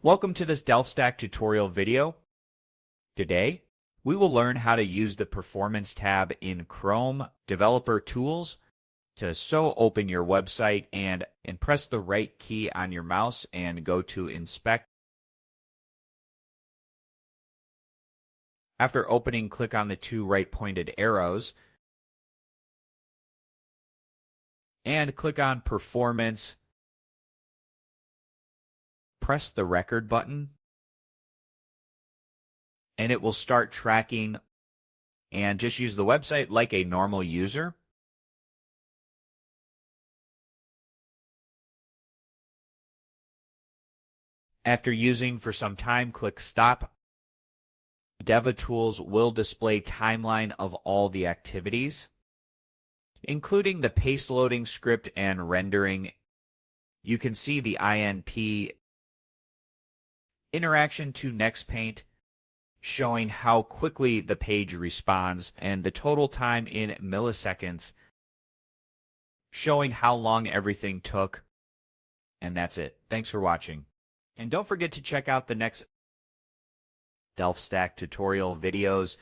Welcome to this DelftStack tutorial video. Today, we will learn how to use the Performance tab in Chrome Developer Tools to open your website and press the right key on your mouse and go to Inspect. After opening, click on the two right-pointed arrows and click on Performance. Press the record button, and it will start tracking, and just use the website like a normal user. After using for some time, click Stop. DevTools will display timeline of all the activities, including the paste loading script and rendering. You can see the INP interaction to next paint, showing how quickly the page responds, and the total time in milliseconds, showing how long everything took. And that's it. Thanks for watching. And don't forget to check out the next DelftStack tutorial videos.